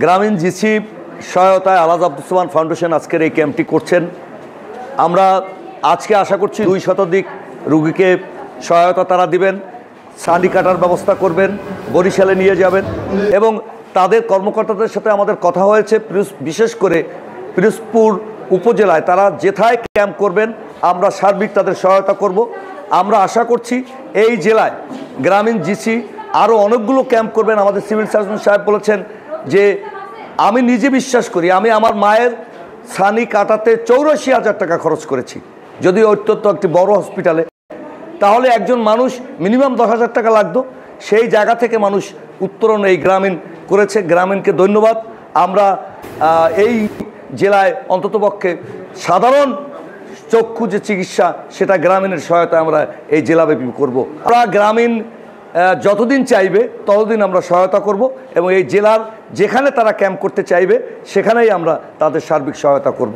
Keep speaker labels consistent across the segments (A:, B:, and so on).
A: গ্রামীণ জিসি সহায়তায় আলহাজ আব্দুস ফাউন্ডেশন আজকের এই ক্যাম্পটি করছেন। আমরা আজকে আশা করছি 2 শতাধিক রোগীকে সহায়তা তারা দিবেন, সানি কাটার ব্যবস্থা করবেন, বরিশালে নিয়ে যাবেন এবং তাদের কর্মকর্তাদের সাথে আমাদের কথা হয়েছে। বিশেষ করে পিরোজপুর উপজেলায় তারা যেথায় ক্যাম্প করবেন আমরা সার্বিক তাদের সহায়তা করব। আমরা আশা করছি এই জেলায় গ্রামীণ জিসি আরও অনেকগুলো ক্যাম্প করবেন। আমাদের সিভিল সার্জন সাহেব বলেছেন যে আমি নিজে বিশ্বাস করি, আমি আমার মায়ের ছানি কাটাতে 84,000 টাকা খরচ করেছি, যদি অত্যন্ত একটি বড় হসপিটালে, তাহলে একজন মানুষ মিনিমাম 10,000 টাকা লাগতো। সেই জায়গা থেকে মানুষ উত্তরণ এই গ্রামীণ করেছে। গ্রামীণকে ধন্যবাদ। আমরা এই জেলায় অন্ততপক্ষে সাধারণ চক্ষু যে চিকিৎসা সেটা গ্রামীণের সহায়তায় আমরা এই জেলাব্যাপী করব। আমরা গ্রামীণ যতদিন চাইবে ততদিন আমরা সহায়তা করব এবং এই জেলার যেখানে তারা ক্যাম্প করতে চাইবে সেখানেই আমরা তাদের সার্বিক সহায়তা করব।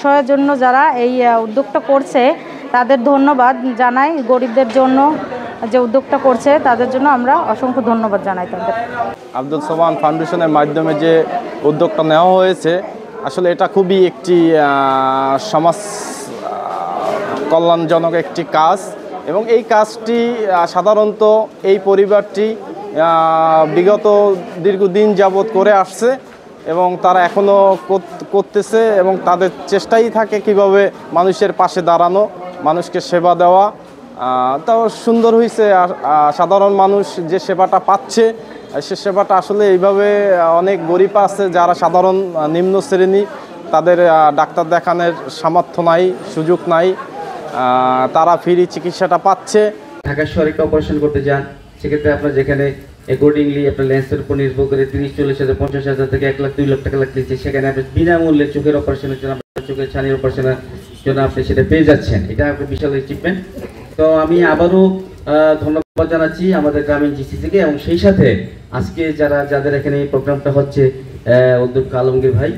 B: সহায়ের জন্য যারা এই উদ্যোগটা করছে তাদের ধন্যবাদ জানাই। গরিবদের জন্য যে উদ্যোগটা করছে তাদের জন্য আমরা অসংখ্য ধন্যবাদ জানাই তাদের।
C: আব্দুল সোবহান ফাউন্ডেশনের মাধ্যমে যে উদ্যোগটা নেওয়া হয়েছে আসলে এটা খুবই একটি সমাজ কল্যাণজনক একটি কাজ এবং এই কাজটি সাধারণত এই পরিবারটি বিগত দীর্ঘদিন যাবৎ করে আসছে এবং তারা এখনও করতেছে এবং তাদের চেষ্টাই থাকে কিভাবে মানুষের পাশে দাঁড়ানো, মানুষকে সেবা দেওয়া। তাও সুন্দর হয়েছে। সাধারণ মানুষ যে সেবাটা পাচ্ছে সে সেবাটা আসলে এইভাবে অনেক গরিব আছে যারা সাধারণ নিম্ন শ্রেণী, তাদের ডাক্তার দেখানোর সামর্থ্য নাই, সুযোগ নাই, তারা ফ্রি চিকিৎসাটা পাচ্ছে।
D: ঢাকা শহরে অপারেশন করতে যান, সেক্ষেত্রে আপনার যেখানে অ্যাকর্ডিংলি আপনার লেন্সের উপর নির্ভর করে 30-40,000 50,000 থেকে 1 লাখ 2 লাখ টাকা লাগতেছে, সেখানে আপনি বিনামূল্যে চোখের অপারেশনের জন্য চোখের ছানির অপারেশনের জন্য আপনি সেটা পেয়ে যাচ্ছেন। এটা একটা বিশাল অ্যাচিভমেন্ট। তো আমি আবারও ধন্যবাদ জানাচ্ছি আমাদের গ্রামীণ জিসিসিকে এবং সেই সাথে আজকে যাদের এখানে এই প্রোগ্রামটা হচ্ছে উদ্যোক্তা আলমগীর ভাই।